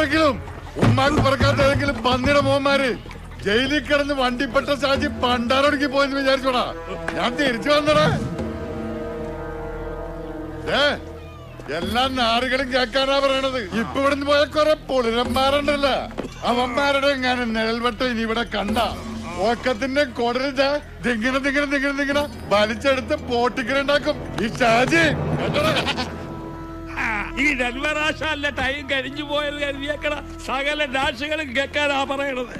ആരെങ്കിലും ഉമ്മാക്ക് പറക്കാത്ത ഏതെങ്കിലും പന്നിയുടെ മോന്മാര് ജയിലിൽ കിടന്ന് വണ്ടിപ്പെട്ട ഷാജി പണ്ടാരൊടുക്കി പോയെന്ന് വിചാരിച്ചോടാ. ഞാൻ തിരിച്ചു വന്നടാ. എല്ലാ നാറുകളും കേൾക്കാനാ പറയണത്. ഇപ്പൊ ഇവിടുന്ന് പോയ കുറെ പൊളിരന്മാരുണ്ടല്ല, അവന്മാരുടെ എങ്ങനെ നിഴൽവട്ടം ഇനി ഇവിടെ കണ്ട ഓക്കത്തിന്റെ കൊടലിച്ച ദിങ്ങനെ ദിങ്ങനെ ദിങ്ങനെ ദിങ്ങനെ വലിച്ചെടുത്ത് പോട്ടിക്കലുണ്ടാക്കും ഈ ഷാജി. ഈ ഡെൻവറാശാലിന്റെ ടൈം കഴിഞ്ഞു പോയത് കരുതിയേക്കണ സകല രാശികളും കേൾക്കാനാ പറയണത്.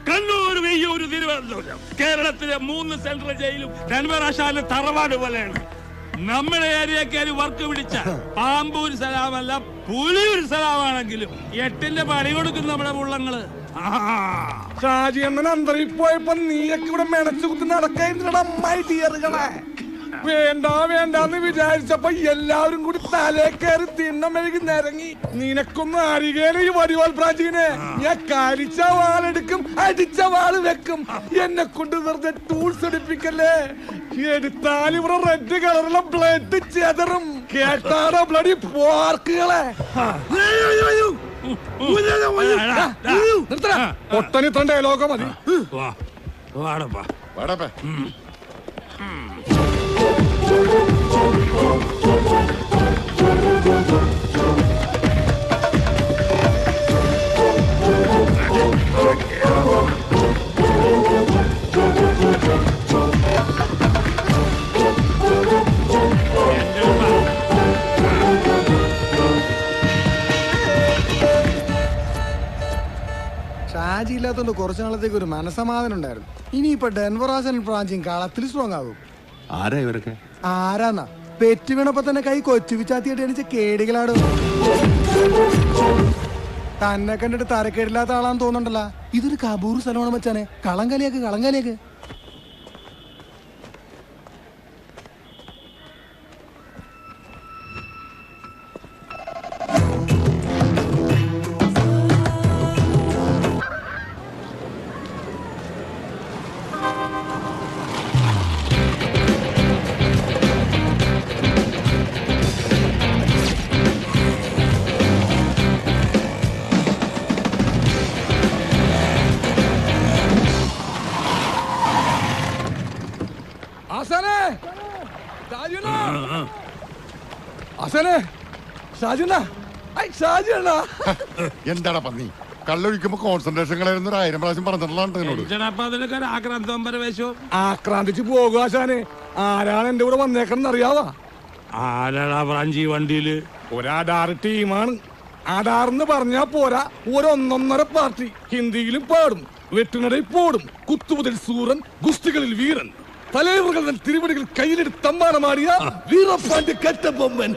കണ്ണൂർ, വെയ്യൂർ, തിരുവനന്തപുരം, കേരളത്തിലെ 3 സെൻട്രൽ ജയിലും ഡെൻവറാശാലിന് തറവാട് പോലെയാണ്. നമ്മുടെ ഏരിയക്കാര് വർക്ക് പിടിച്ച പാമ്പൂർ സലാമല്ല പുലിയൂർ സലാമാണെങ്കിലും 8ന്റെ പണി കൊടുക്കും നമ്മുടെ പുള്ളങ്ങള്. ഷാജി അണ്ണൻ അന്തരീ പോയപ്പോ നീയൊക്കെ ഇവിടെ മെനച്ചു കുത്തി നടക്കായിരുന്നടാ മൈ ഡിയറുകളെ. വേണ്ട വേണ്ടെന്ന് വിചാരിച്ചപ്പോ എല്ലാവരും കൂടി തലേ കയറി തിണ്ണം മെഴുകി നിരങ്ങി. നിനക്കൊന്നും അറിയേല ഈ വടിവാൾ പ്രാചീനെ. ഞാൻ കരിച്ച വാളെടുക്കും, അടിച്ച വാള് വെക്കും. എന്നെ കൊണ്ട് വെറുതെ ടൂൾസ് എടുപ്പിക്കല്ലേ. എടുത്താൽ ഇവിടെ റെഡ് കളറുള്ള ബ്ലഡ് ചെതറും. കേട്ടാടോ ബ്ലഡി പോർക്കുകളെ. ഒട്ടനിത്ര ഡയലോഗ മതി. ഷാജി ഇല്ലാത്തോണ്ട് കുറച്ചു നാളത്തേക്ക് ഒരു മനസമാധാനം ഉണ്ടായിരുന്നു. ഇനിയിപ്പൊ ഡെൻവറാശൻ ബ്രാഞ്ചിങ് കളത്തിൽ സ്ട്രോങ് ആകും. ആരാ ഇവരൊക്കെ? ആരാന്നാ പെറ്റ് വീണപ്പോ തന്നെ കൈ കൊച്ചു വിച്ചാത്തിയായിട്ട് എണിച്ച കേടികളാടും. തന്നെ കണ്ടിട്ട് തരക്കേടില്ലാത്ത ആളാന്ന് തോന്നണ്ടല്ല. ഇതൊരു കബൂർ സ്ഥലമാണ് മച്ചാനെ. കളങ്കളിയാക്ക് കളങ്കളിയാക്ക്. എന്താടാ പന്നി കള്ളൊഴിക്കുമ്പോ കോൺസെൻട്രേഷൻ കളയുന്ന 1000 പ്രാവശ്യം പറഞ്ഞിട്ടുള്ള ആക്രാന്തിച്ച് പോകുക ആശാനെ. ആരാണ് എന്റെ കൂടെ വന്നേക്കണെന്ന് അറിയാവാ? ആരാടാ ബ്രാഞ്ചി വണ്ടിയില്? ഒരാധാർ ടീമാണ്. ആധാർന്ന് പറഞ്ഞാ പോരാ, ഒരൊന്നൊന്നര പാർട്ടി. ഹിന്ദിയിലും പാടും, വെട്ടുനടയിൽ പോടും. കുത്തുമുതൽ സൂറൻ, ഗുസ്തികളിൽ വീരൻ, തലൈവറുകൾ തിരുവടികൾ കയ്യിലെടുത്ത് തമ്മാനമാടിയ വീരപ്പാന്റെ കറ്റബൊമ്മൻ.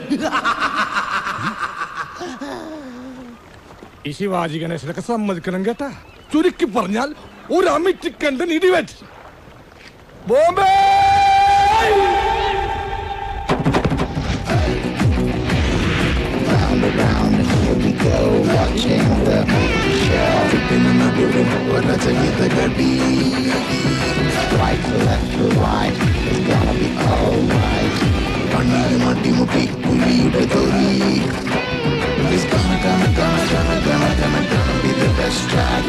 ഈ ശിവാജി ഗണേശനൊക്കെ സമ്മതിക്കണം കേട്ടാ. ചുരുക്കി പറഞ്ഞാൽ ഒരു അമിറ്റിക്കണ്ടൻ ഇടിവെറ്റ്. ബോംബെ മട്ടിമുട്ടി പുലിയുടെ തൊലി. It's gonna be the best track.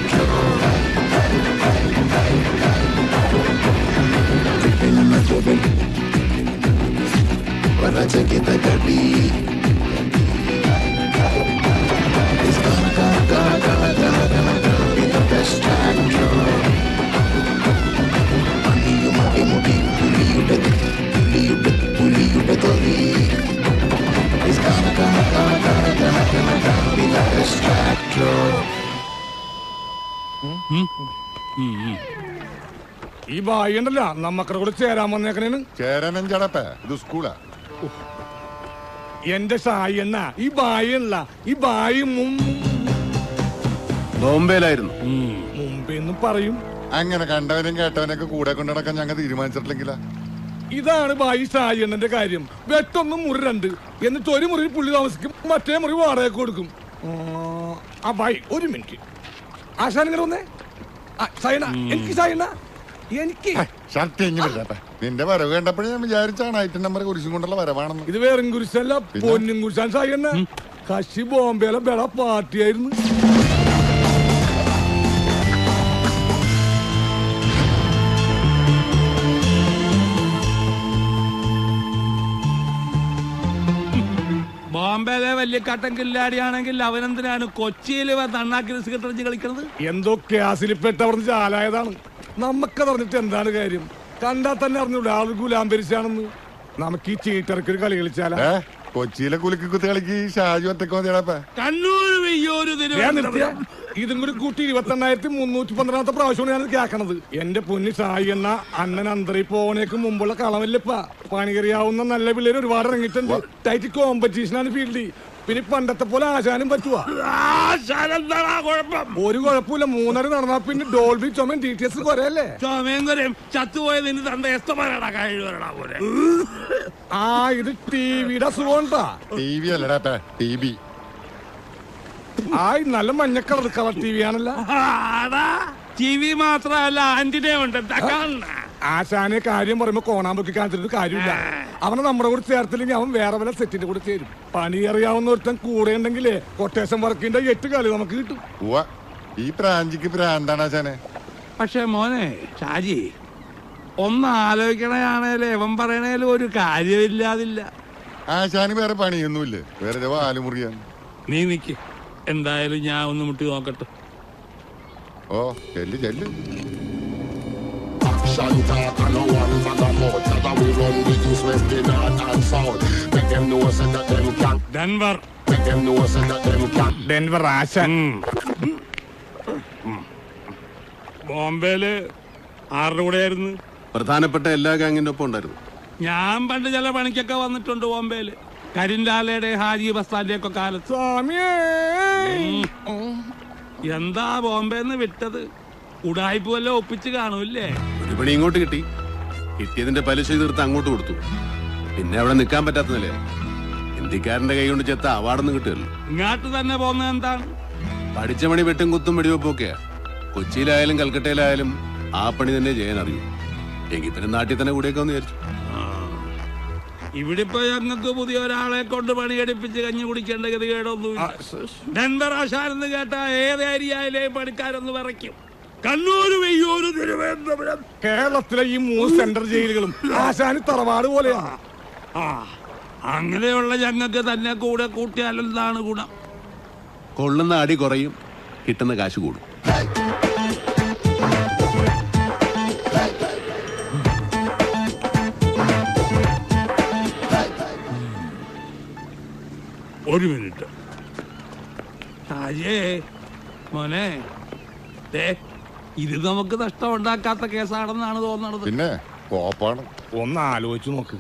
Tipping on the double. But I take it like a beat. It's gonna be the best track. Money you mati puliude tori. It's gonna be the best track. ഈ ബായി ഉണ്ടല്ല നമ്മക്കടെ കൂടെ ചേരാൻ വന്നേക്കണേന്. ചേരാനും ചടപ്പേ, ഇത് സ്കൂളാ. എന്റെ സായി എന്ന ഈ ബായി അല്ല, ഈ ബായി ബോംബെയിലായിരുന്നു. മുംബൈന്ന് പറയും. അങ്ങനെ കണ്ടവനും കേട്ടവനൊക്കെ കൂടെ കൊണ്ടു നടക്കാൻ ഞങ്ങൾ തീരുമാനിച്ചിട്ടില്ലെങ്കിലാ. ഇതാണ് ബായി സായി എണ്ണന്റെ കാര്യം. വെട്ടൊന്നും മുറി 2. എന്നിട്ട് ഒരു മുറി പുള്ളി താമസിക്കും, മറ്റേ മുറി വാടക കൊടുക്കും. ആ ബായി ഒരു മിനിറ്റ്. ആശാൻ ഇങ്ങനെ വന്നേ. സായണ എനിക്ക്, സായണ എനിക്ക്. നിന്റെ വരവ് കണ്ടപ്പോഴേ ഞാൻ വിചാരിച്ചാണ് ഐറ്റം നമ്പർ കുരിശും കൊണ്ടുള്ള വരവാണെന്ന്. ഇത് വേറും കുരിശല്ല, പൊന്നും കുരിശാൻ സായണ്ണ. കശി ബോംബെയിലെ ബെട പാർട്ടിയായിരുന്നു. ബോംബെയിലെ വലിയ കട്ടൻ കില്ലാടിയാണെങ്കിൽ അവനെന്തിനാണ് കൊച്ചിയിൽ നന്നാക്കി സെക്രട്ടറി കളിക്കുന്നത്? എന്തോ ക്യാസിൽപ്പെട്ടവർന്ന് ചാലായതാണ്. നമുക്കതറിഞ്ഞിട്ട് എന്താണ് കാര്യം? കണ്ടാൽ തന്നെ അറിഞ്ഞൂടെ ആള് ഗുലാംബരിച്ചാണെന്ന്. നമുക്ക് ഈ ചീട്ടിറക്കൊരു കളി കളിച്ചാലാ? കൊച്ചിയിലെ കുലുക്കി കുത്തി കളിക്ക് ഷാജു ഒറ്റക്ക് മതിയാടാ. കണ്ണൂർ വെയ്യോര് ഇതും കൂടി കൂട്ടി 28,312 പ്രാവശ്യമാണ് ഞാൻ കേൾക്കണത്. എന്റെ പൊന്നി ഷായി എന്ന അണ്ണൻ അന്തരി പോണേക്ക് മുമ്പുള്ള കളമല്ലപ്പാ. പണികറിയാവുന്ന നല്ല പിള്ളേര് ഒരുപാട് ഇറങ്ങിയിട്ടുണ്ട്. ടൈറ്റ് കോമ്പറ്റീഷനാണ് ഫീൽഡ്. പിന്നെ പണ്ടത്തെ പോലെ ആശാനും പറ്റുവാ? ഒരു കുഴപ്പമില്ല. 3.5 നടന്നാ പിന്നെ ഡോൾബി ചുമൻ DTS കുറയല്ലേ? ചുമയും കുറയും. ചത്തുപോയതിന് തന്റെ എസ്തമാരാടാ കഴിവരടാ പോലെ. ആ ഇത് ടിവിയുടെ അസുഖണ്ടാ. TV അല്ലടാ TV. നല്ല മഞ്ഞക്കളർ കളർ TV ആണല്ലോ. TV മാത്രല്ല ആന്റിനെ ഉണ്ട്. ആശാനെ കാര്യം പറയുമ്പോ കോണാമ്പൊക്കെ കാണിച്ചിട്ട് കാര്യമില്ല. അവനെ നമ്മുടെ കൂടെ ചേർത്തില്ലെങ്കിൽ അവൻ വേറെ വല്ല സെറ്റിന്റെ കൂടെ ചേരും. പണി അറിയാവുന്ന ഒരുത്തൻ കൂടെ ഉണ്ടെങ്കിലേ കൊട്ടേഷൻ വർക്കിന്റെ 8 കളി നമുക്ക് കിട്ടും. ഈ പ്രാഞ്ചിക്ക് പ്രാന്താണ് ആശാനെ. പക്ഷെ മോനെ ഷാജി, ഒന്ന് ആലോചിക്കണയാണേലും എവൻ പറയണേലും ഒരു കാര്യമില്ലാതില്ല. ആശാന് വേറെ പണിയൊന്നുമില്ല, വെറുതെ വാലുമുറിയാണ്. നീ നിക്ക്, എന്തായാലും ഞാൻ ഒന്ന് മുട്ടി നോക്കട്ടെ. ഓ ചെല്ല് ചെല്ല്. Action talk and no one bag a mouth. That's how we run the east, west, the north and south. Make them know so that them can. Denver. Make them know so that them can. Denver ആശാൻ. ബോംബെയില് ആരുടെ കൂടെ ആയിരുന്നു? പ്രധാനപ്പെട്ട എല്ലാ ഗാങ്ങിന്റെ ഒപ്പം ഉണ്ടായിരുന്നു. ഞാൻ പണ്ട് ചില പണിക്കൊക്കെ വന്നിട്ടുണ്ട് ബോംബെയില്. കരിൻലാലയുടെ ഹാജി ബസ്താന്റെ ഒക്കെ കാലത്ത്. സ്വാമിയേ, എന്താ ബോംബെന്ന് വിട്ടത്? ഉടായ്പ വല്ലതും ഒപ്പിച്ച് കാണൂല്ലേ? ഒരു പണി ഇങ്ങോട്ട് കിട്ടി, കിട്ടിയതിന്റെ പലിശ തീർത്ത് അങ്ങോട്ട് കൊടുത്തു. പിന്നെ അവിടെ നിൽക്കാൻ പറ്റാത്ത നിലയാ. ഹിന്ദിക്കാരന്റെ കൈ കൊണ്ട് ചെത്ത അവാർഡൊന്നും കിട്ടുമല്ലോ. ഇങ്ങോട്ട് തന്നെ പോകുന്നത് എന്താണ്? പഠിച്ച പണി വെട്ടും കുത്തും വെടിവെപ്പൊക്കെയാ. കൊച്ചിയിലായാലും കൽക്കട്ടയിലായാലും ആ പണി തന്നെ ചെയ്യാൻ അറിയൂ. എങ്കിൽ പിന്നെ നാട്ടിൽ തന്നെ കൂടെയൊക്കെ ഒന്ന് വിചാരിച്ചു. ഇവിടെ ഇപ്പൊ ഞങ്ങൾക്ക് പുതിയ ഒരാളെ കൊണ്ട് പണിയെടുപ്പിച്ച് കഞ്ഞി കുടിക്കേണ്ട ഗതികേടൊന്നുമില്ല. ഡെൻവർ ആശാനെന്ന് കേട്ട ഏത് ഏരിയയിലെ പണിക്കാരൊന്ന് വിറയ്ക്കും. കണ്ണൂര്, വെയ്യൂര്, തിരുവനന്തപുരം, കേരളത്തിലെ ഈ 3 സെൻട്രൽ ജയിലുകളും ആശാന് തറവാട് പോലെയാണ്. അങ്ങനെയുള്ള ഞങ്ങൾക്ക് തന്നെ കൂടെ കൂട്ടിയാലെന്താണ് ഗുണം? കൊള്ളുന്ന അടി കുറയും, കിട്ടുന്ന കാശ് കൂടും. ഒരു മിനിറ്റ് ഷാജേ മോനെ, ഇത് നമുക്ക് നഷ്ടമുണ്ടാക്കാത്ത കേസാണെന്നാണ് തോന്നണത്. പിന്നെ കോപ്പാണ്. ഒന്ന് ആലോചിച്ചു നോക്ക്.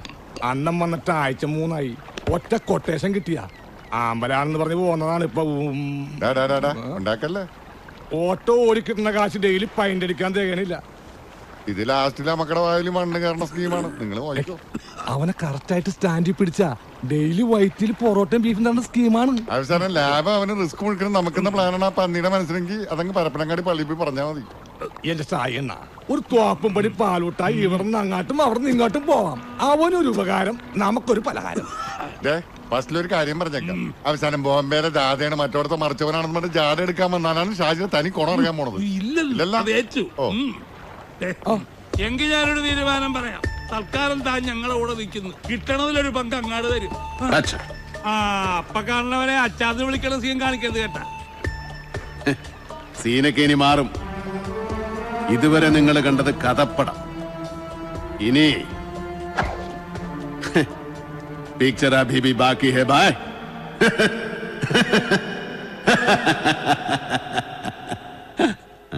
അന്നം വന്നിട്ട് ആഴ്ച 3 ഒറ്റ കൊട്ടേഷൻ കിട്ടിയ ആമ്പലാണെന്ന് പറഞ്ഞ് പോകുന്നതാണ് ഇപ്പൊ. ഉണ്ടാക്കല്ലേ. ഓട്ടോ ഓടിക്കിട്ടുന്ന കാശ് ഡെയിലി പൈൻ്റ് അടിക്കാൻ തികയണില്ല. ഇത് ലാസ്റ്റിലെ മക്കളുടെ വായിൽ മണ്ണ് കയറുന്ന സ്കീമാണ്. നിങ്ങൾ നോക്കിക്കോ. അവനെ കറക്റ്റായിട്ട് സ്റ്റാൻഡിൽ പിടിച്ച ഡെയിലി വൈറ്റിൽ പൊറോട്ടയും ബീഫും തന്ന സ്കീമാണ്. അവസാനം ലാബ് അവന് റിസ്ക് മുഴുക്കണം നമുക്കെന്ന പ്ലാനാണ്. ആ പന്നിയുടെ മനസ്സിലെങ്കിൽ അതങ്ങ് പരപ്പനങ്ങാടി പള്ളിയിൽ പോയി പറഞ്ഞാൽ മതി. എന്റെ സായണ്ണ, ഒരു തോപ്പും പടി പാലൂട്ടായി ഇവിടുന്ന് അങ്ങാട്ടും അവിടുന്ന് ഇങ്ങോട്ടും പോവാം. അവനൊരു ഉപകാരം, നമുക്കൊരു പലഹാരം. ഫസ്റ്റിലൊരു കാര്യം പറഞ്ഞേക്കാം. അവസാനം ബോംബെയിലെ ജാഥയാണ് മറ്റോടത്തെ മറിച്ചവനാണെന്ന് പറഞ്ഞ് ജാഥ എടുക്കാൻ വന്നാലാണ് ഷാജിനെ തനി കുണം അറിയാൻ പോണത്. എങ്കിൽ ഞാനൊരു തീരുമാനം പറയാം. തൽക്കാലം താൻ ഞങ്ങളെ കൂടെ നിൽക്കുന്നു. കിട്ടണതിലൊരു പങ്ക് അങ്ങാട് തരും. അപ്പ കാണുന്നവരെ അച്ചാന്ന് വിളിക്കണ സീൻ കാണിക്കരുത് കേട്ടാ. സീനൊക്കെ ഇനി മാറും. ഇതുവരെ നിങ്ങൾ കണ്ടത് കഥപ്പടം. ഇനി പിക്ചർ അഭി ഭി ബാക്കി ഹൈ ബായ്.